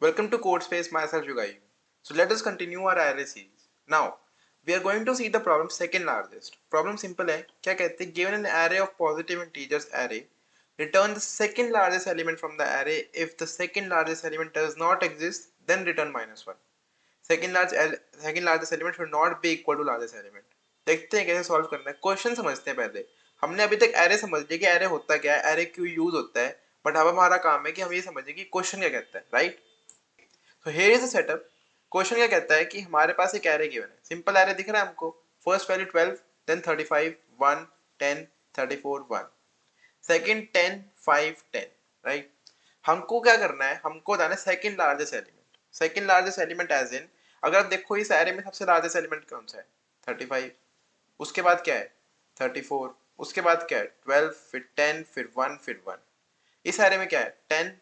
Welcome to CodeSpace, myself Yugai. So let us continue our array series. Now, we are going to see the problem second largest. Problem simple है, क्या कहते हैं, given an array of positive integers array, return the second largest element from the array. If the second largest element does not exist, then return -1. Second largest element should not be equal to largest element. देखते हैं कैसे solve करना है. Question समझते हैं पहले. हमने अभी तक array समझ लिया कि array होता क्या है, array क्यों यूज होता है, बट अब हमारा काम है कि हम ये समझें कि क्वेश्चन क्या कहता है, राइट? तो here is the setup. Question क्या कहता है कि हमारे पास एक एरे गिवन है. सिंपल एरे दिख रहा है हमको. First value 12, then 35, 1, 10, 34, 1. Second 10, 5, 10, right? हमको क्या करना है, हमको बताना है second largest element. Second largest element as in, अगर आप देखो इस एरे में सबसे लार्जेस्ट एलिमेंट कौन सा है? 35. उसके बाद क्या है? 34. उसके बाद क्या है? 12, फिर 10, फिर 1, फिर 1. इस एरे में क्या है? 10,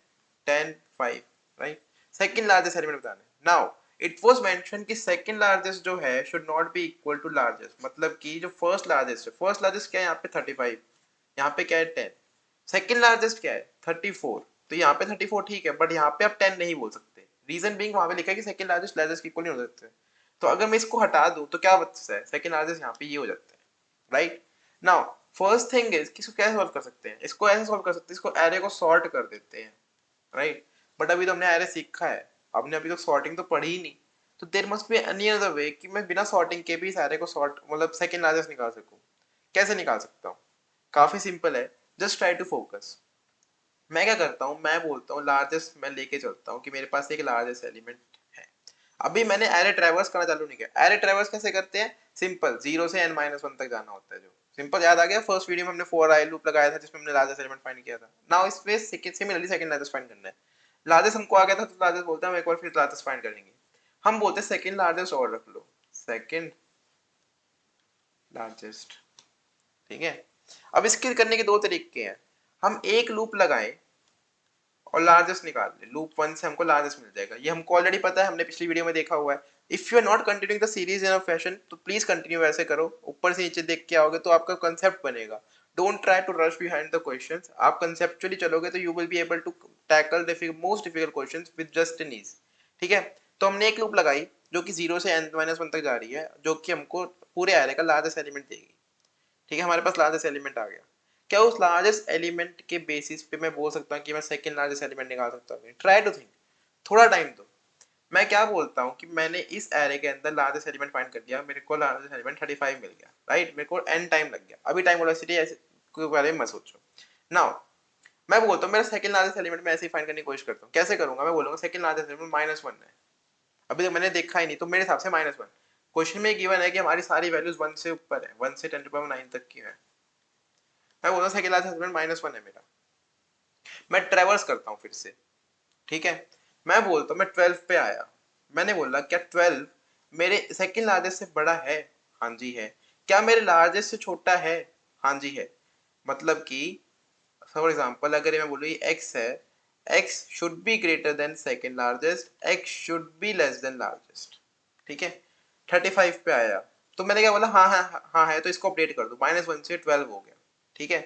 10, 5, राइट? सेकंड लार्जेस्ट एलिमेंट बताना है. नाउ इट वाज मेंशन कि सेकंड लार्जेस्ट जो है should not be equal to largest, मतलब कि जो फर्स्ट लार्जेस्ट है, फर्स्ट लार्जेस्ट क्या है यहाँ पे? 35. यहाँ पे क्या है? 10. सेकंड लार्जेस्ट क्या है? 34. तो यहाँ पे 34 ठीक है, बट यहाँ पे आप 10 नहीं बोल सकते. रीजन बीइंग वहां पे लिखा है कि सेकंड लार्जेस्ट लार्जेस्ट इक्वल नहीं हो सकते. तो अगर मैं इसको हटा दूं तो क्या बचता है? सेकंड लार्जेस्ट यहाँ पे ये हो जाता है, right? Now first thing is कि इसको कैसे सॉल्व कर सकते हैं. इसको ऐसे सॉल्व कर सकते हैं, इसको एरे को सॉर्ट कर देते हैं, राइट? बट अभी तो हमने एरे सीखा है, हमने अभी तक सॉर्टिंग तो पढ़ी ही नहीं. तो there must be any other way कि मैं बिना सॉर्टिंग के भी इस एरे को सॉर्ट मतलब सेकंड लार्जेस्ट निकाल सकूं. कैसे निकाल सकता हूं? काफी सिंपल है. Just try to focus. मैं क्या करता हूँ, मैं बोलता हूँ लार्जेस्ट मैं लेके चलता हूँ कि मेरे पास एक लार्जेस्ट एलिमेंट है. अभी मैंने एरे ट्रैवर्स करना चालू नहीं किया. एरे ट्रैवर्स कैसे करते हैं? सिंपल, 0 से n-1 तक जाना होता है. जो सिंपल याद आ गया. फर्स्ट वीडियो में हमने फॉर आई लूप लगाया था जिसमें हमने लार्जेस्ट एलिमेंट फाइंड किया था. नाउ इस पे सिमिलरली सेकंड लार्जेस्ट फाइंड करना है. लार्जेस्ट हमको आ गया था तो लार्जेस्ट बोलते हैं हम एक बार फिर लार्जेस्ट फाइंड करेंगे. हम बोलते हैं सेकंड लार्जेस्ट और रख लो, सेकंड लार्जेस्ट, ठीक है? अब इसके करने के दो तरीके हैं. हम एक लूप लगाएं और लार्जेस्ट निकाल ले. लूप 1 से हमको लार्जेस्ट मिल जाएगा. ये हमको ऑलरेडी पता है, हमने पिछली वीडियो में देखा हुआ है. If you are not continuing the series in a fashion तो प्लीज कंटिन्यू ऐसे करो. ऊपर से नीचे देख के आओगे तो आपका कंसेप्ट बनेगा. Don't try to rush behind the questions. आप कंसेप्चुअली चलोगे तो you will be able to tackle most difficult questions with just an ease. ठीक है? तो हमने एक लूप लगाई जो कि 0 से n-1 तक जा रही है, जो कि हमको पूरे एरे का लार्जेस्ट एलिमेंट देगी. ठीक है? हमारे पास लार्जेस्ट एलिमेंट आ गया. क्या उस लार्जेस्ट एलिमेंट के बेसिस पे मैं बोल सकता हूँ कि मैं सेकंड लार्जेस्ट एलिमेंट निकाल सकता हूँ? ट्राई टू थिंक, थोड़ा टाइम दो. मैं क्या बोलता हूँ कि मैंने इस एरे के अंदर लार्जेस्ट एलिमेंट फाइंड कर दिया, मेरे को लार्जेस्ट एलिमेंट 35 मिल गया, राइट? मेरे को n टाइम लग गया. अभी टाइम वेलोसिटी ऐसे के बारे में मत सोचो. नाउ मैं बोलता हूँ मेरा सेकंड लार्जेस्ट एलिमेंट मैं ऐसे ही फाइंड करने की कोशिश करता हूँ. कैसे करूंगा? मैं बोलूंगा सेकंड लार्जेस्ट एलिमेंट -1 है. अभी तक मैंने देखा ही नहीं, तो मेरे हिसाब से -1. क्वेश्चन में गिवन है कि हमारी सारी वैल्यूज 1 से ऊपर है, 1 से 10⁻9 तक की है. मैं बोलता हूँ सेकंड लार्जेस्ट एलिमेंट -1 है मेरा. मैं ट्रेवर्स करता हूँ फिर से, ठीक है? मैं बोलता हूँ मैं 12 पे आया. मैंने बोला क्या 12 मेरे सेकंड लार्जेस्ट से बड़ा है? हाँ जी है. क्या मेरे लार्जेस्ट से छोटा है? हाँ जी है. मतलब कि फॉर एग्जांपल अगर मैं बोलूँ ये x है, x should be greater than second largest, x should be less than largest. ठीक है? 35 पे आया तो मैंने क्या बोला? हाँ हाँ हाँ है, तो इसको अपडेट कर दो. -1 से 12 हो गया. ठीक है?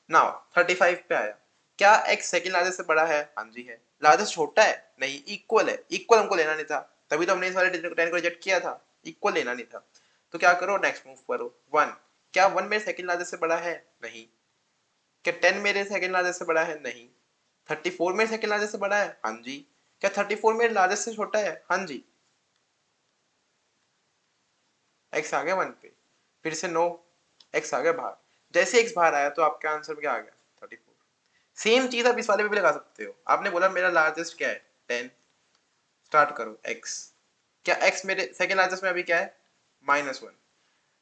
नाउ 35 पे आया. क्या x सेकंड लार्जेस्ट से बड़ा है? हाँ जी है. लार्जेस्ट छोटा है? नहीं, इक्वल है. इक्वल हमको लेना नहीं था, तभी तो हमने इस वाले 10 को रिजेक्ट किया था. इक्वल लेना नहीं था. तो क्या करो? नेक्स्ट मूव करो. 1. क्या 1 मेरे सेकंड लार्जेस्ट से बड़ा है? नहीं. क्या 10 मेरे सेकंड लार्जेस्ट से बड़ा है? नहीं. 34 मेरे सेकंड लार्जेस्ट से बड़ा है? हाँ जी. क्या 34 मेरे लार्जेस्ट से छोटा है? हाँ जी. x आ गया 1 पे. फिर से नो, x आ गया बाहर. जैसे x बाहर आया तो आपका आंसर क्या आ गया? 34. सेम चीज आप इस वाले पे भी लगा सकते हो. आपने बोला मेरा लार्जेस्ट क्या है? 10. स्टार्ट करो x. क्या x मेरे सेकंड लार्जेस्ट में अभी क्या है? -1.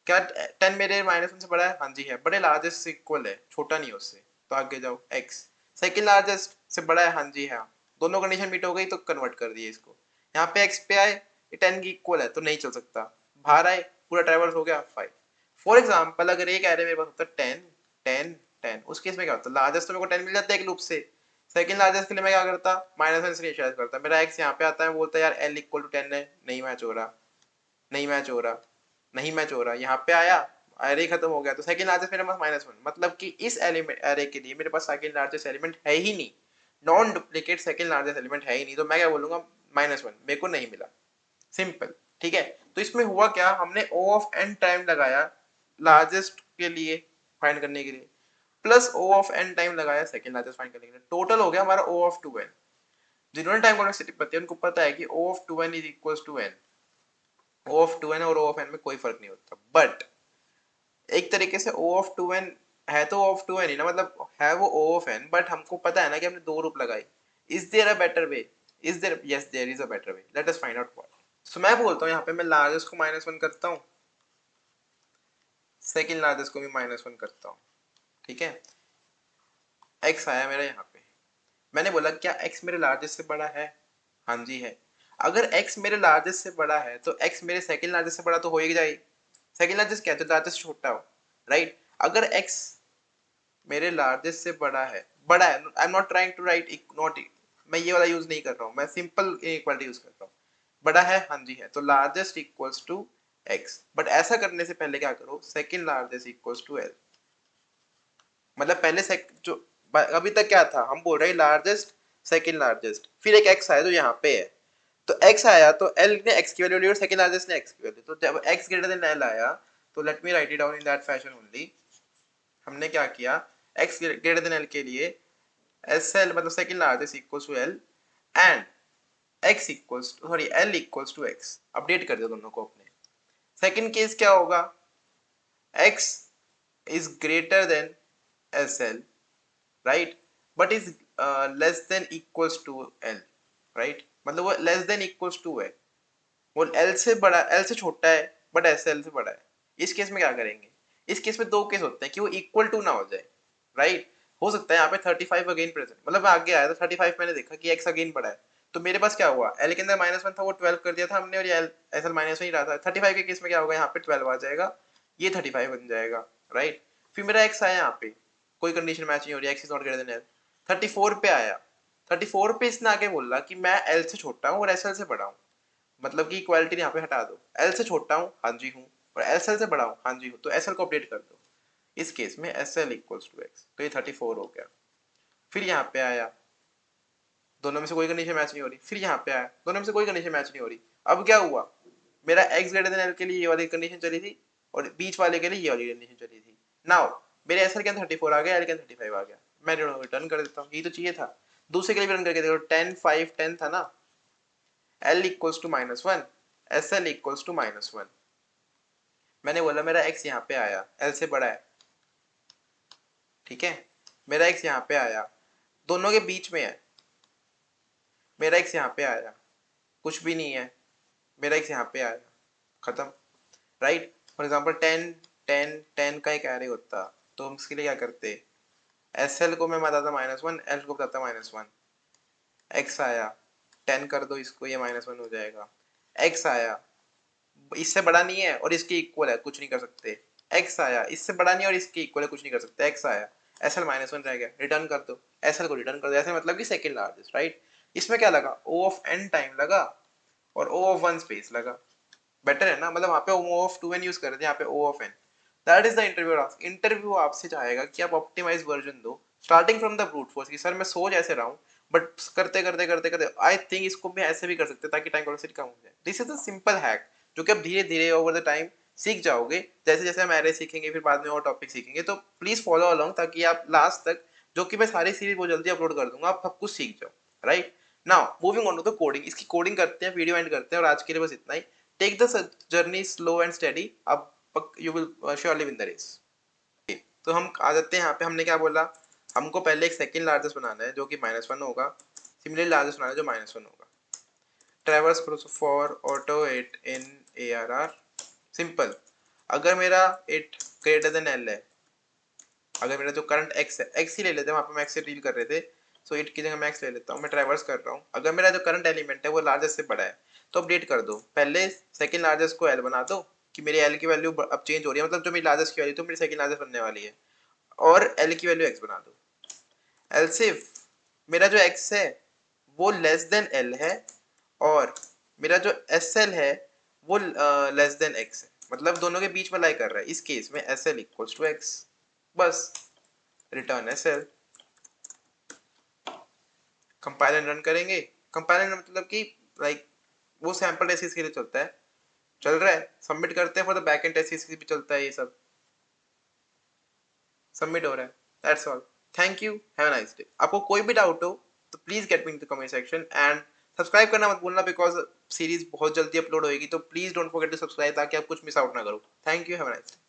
क्या 10 मेरे -1 से बड़ा है? हाँ जी है. बड़े लार्जेस्ट से इक्वल है, छोटा नहीं उससे. तो आगे जाओ. x सेकंड लार्जेस्ट से बड़ा है? हाँ जी है. दोनों कंडीशन मीट हो गई तो कन्वर्ट कर दिए इसको. यहाँ पे x पे आए, 10 की इक्वल है तो नहीं चल सकता. बाहर आए, पूरा ट्रैवल्स हो गया 5. फॉर एग्जाम्पल अगर एक एरे मेरे पास होता 10 10 10, उस केस में क्या होता? लार्जेस्ट तो मेरे को 10 मिल जाता है एक लूप से. सेकंड लार्जेस्ट के लिए मैं क्या करता? -1 से इनिशियलाइज करता. मेरा x यहाँ पे आता है, बोलता है यार l इक्वल टू 10 है. नहीं मैच हो रहा, नहीं मैच हो रहा, नहीं मैच हो रहा. यहाँ पे आया, एरे खत्म हो गया. तो सेकंड लार्जेस्ट मेरे पास -1, मतलब कि इस एलिमेंट एरे के लिए मेरे पास सेकंड लार्जेस्ट एलिमेंट है ही नहीं. Non duplicate second largest element है ही नहीं, तो मैं क्या बोलूंगा -1, मेरे को नहीं मिला, सिंपल। ठीक है, तो इसमें हुआ क्या, हमने O ऑफ n टाइम लगाया लार्जेस्ट के लिए फाइंड करने के लिए, plus O of n time लगाया सेकंड लार्जेस्ट फाइंड करने के लिए, टोटल हो गया हमारा O ऑफ 2n। जिन्होंने टाइम कॉम्प्लेक्सिटी पता है उनको पता है कि O of 2n is equal to n, O of 2n और O ऑफ n में कोई फर्क नहीं होता, बट एक तरीके से O ऑफ 2n है तो O ऑफ 2n ही ना, मतलब है वो O ऑफ n, बट हमको पता है ना कि हमने दो रूप लगाई। Is there a better way, is there, yes there is a better way, let us find out what. So मैं बोलता हूँ यहाँ पे मैं लार्जेस्ट को -1 करता हूँ, सेकंड लार्जेस्ट को भी -1 करता हूँ। ठीक है, x आया मेरा यहाँ पे, मैंने बोला क्या x मेरे लार्जेस्ट से बड़ा है, हाँ जी है। अगर x मेरे लार्जेस्ट से बड़ा है तो x मेरे सेकंड लार्जेस्ट से बड़ा तो हो ही जाएगी। सेकंड लार्जेस्ट क्या है, तो लार्जेस्ट छोटा हो, राइट। अगर x मेरे लार्जेस्ट से बड़ा है, I am not trying to write not, मैं ये वाला यूज नहीं कर रहा हूँ, मैं सिंपल इक्वालिटी यूज कर रहा हूँ। बड़ा है, हाँ जी है, तो largest equals to x, but ऐसा करने से पहले क्या करो, second largest equals to l, मतलब पहले जो अभी तक क्या था, हम बोल रहे हैं लार्जेस्ट सेकंड लार्जेस्ट, फिर एक x आया जो यहाँ पे है, तो x आया तो l ने x की वैल्यू ली और सेकंड लार्जेस्ट ने x की वैल्यू, तो जब x ग्रेटर देन l आया, तो let me right it down in that fashion only. हमने क्या किया, x ग्रेटर देन l के लिए SL मतलब second largest equals to l and x equals sorry l equals to x, update कर दिया दोनों को अपने। सेकंड केस क्या होगा, x is greater than SL, right, but is less than equals to L, right, मतलब वो less than equals to है, वो L से बड़ा, L से छोटा है बट SL से बड़ा है। इस केस में क्या करेंगे, इस केस में दो केस होते हैं कि वो इक्वल टू ना हो जाए, राइट। हो सकता है यहाँ पे 35 अगेन प्रेजेंट, मतलब आगे आया तो 35 मैंने देखा कि x अगेन बड़ा है, तो मेरे पास क्या हुआ, L के अंदर -1 था वो 12 कर दिया था हमने, और ये SL -1 ही रहा था। 35 के केस में क्या होगा, यहाँ पे 12 आ जाएगा, ये 35 बन जाएगा, राइट। फिर मेरा x आया यहाँ पे, कोई कंडीशन मैच नहीं हो रही, x is not greater than l, 34 पे आया, 34 पे इसने आगे बोला कि मैं l से छोटा हूँ और SL से बड़ा हूँ, मतलब कि इक्वालिटी यहाँ पे हटा दो, L से छोटा हूँ हाँ जी हूँ, और SL से बड़ा हूँ हाँ जी हूँ, तो SL को अपडेट कर दो, इस केस में SL इक्वल्स टू x, तो ये 34 हो गया। फिर यहाँ पे आया, दोनों में से कोई कंडीशन मैच नहीं हो रही, फिर यहाँ पे आया, दोनों में से कोई कंडीशन मैच नहीं हो रही। अब क्या हुआ, मेरा x ग्रेटर देन l के लिए ये वाली कंडीशन चली थी और बीच वाले के लिए ये वाली कंडीशन चली थी। नाउ मेरे SL के अंदर 34 आ गया, l के अंदर 35 आ गया, मैं रिटर्न कर देता हूँ, ये तो चाहिए था। दूसरे के लिए रिटर्न करके देखो, 10 5 10 था ना, l equals to -1, SL equals to -1, मैंने बोला मेरा x यहाँ पे आया, l से बड़ा है, ठीक है, मेरा x यहाँ पे आया, दोनों के बीच में है, मेरा x यहाँ पे आया, कुछ भी नहीं है, मेरा x यहाँ पे आया, खत्म, राइट। फॉर एग्जाम्पल 10 10 10 का एक एरे होता, तो हम इसके लिए क्या करते, SL को मैं बताता -1, L को बताता -1, x आया 10 कर दो इसको, ये -1 हो जाएगा, x आया इससे बड़ा नहीं है और इसके इक्वल है, कुछ नहीं कर सकते, x आया इससे बड़ा नहीं और इसके इक्वल है, कुछ नहीं कर सकते, x आया, SL -1 रह गया, रिटर्न कर दो, SL को रिटर्न कर दो, ऐसे मतलब कि सेकंड लार्जेस्ट, राइट। इसमें क्या लगा, O ऑफ n टाइम लगा और O ऑफ 1 स्पेस लगा, बेटर है ना, मतलब वहाँ पे O ऑफ 2n यूज कर रहे थे, यहाँ पे O of n। That is the interview task. Interview आपसे चाहेगा कि आप ऑप्टिमाइज वर्जन दो, starting from the brute force कि सर मैं सोच ऐसे रहा हूँ, बट करते करते करते करते आई थिंक इसको भी ऐसे भी कर सकते ताकि टाइम कॉम्प्लेक्सिटी कम हो जाए। This is a simple hack जो कि आप धीरे धीरे ओवर द टाइम सीख जाओगे, जैसे जैसे हम एरे सीखेंगे फिर बाद में और टॉपिक सीखेंगे, तो प्लीज फॉलो अलोंग ताकि आप लास्ट तक, जो कि मैं सारी सीरीज बहुत जल्दी अपलोड कर दूंगा, आप सब कुछ सीख जाओ, right. Now moving on to the coding, इसकी कोडिंग करते हैं, वीडियो एंड करते हैं, और आज के लिए बस इतना ही। Take the journey slow and steady, अब you will surely win the race. तो हम आ जाते हैं यहाँ पे, हमने क्या बोला, हमको पहले एक सेकंड लार्जेस्ट बनाना है जो कि -1 होगा, सिमिलरली लार्जेस्ट बनाना है जो -1 होगा। Traverse process for auto 8 in ARR, simple. अगर मेरा 8 ग्रेटर देन l है, अगर मेरा जो करंट x है, x ही ले लेते हैं, वहाँ पे मैं x से डील कर रहे थे, सो 8 की जगह मैं x ले लेता हूँ, मैं ट्रैवर्स कर रहा हूँ। अगर मेरा जो करंट एलिमेंट है वो लार्जेस्ट से बड़ा है, तो अपडेट कर दो, पहले सेकंड लार्जेस्ट को l बना दो कि मेरी l की वैल्यू अब चेंज हो रही है, मतलब जो मेरी लार्जेस्ट की वैल्यू तो मेरी सेकंड लार्जेस्ट बनने वाली है, और l की वैल्यू x बना दो। एल्स इफ मेरा जो x है वो लेस देन l है और मेरा जो SL है वो लेस देन x है, मतलब दोनों के बीच में लाई कर रहा है, इस केस में SL इक्वल्स टू x, बस return SL। Compile and run करेंगे। कंपाइल मतलब कि लाइक वो सैंपल टेस्ट केस के लिए चलता है, चल रहा है, सबमिट करते हैं, for the back end test case भी चलता है, ये सब सबमिट हो रहा है। That's all. Thank you, have a nice day. आपको कोई भी डाउट हो तो please get me in the comment section and subscribe करना मत भूलना, बिकॉज सीरीज बहुत जल्दी अपलोड होएगी, तो please don't forget to subscribe ताकि आप कुछ मिस आउट ना करो। Thank you, have a nice day.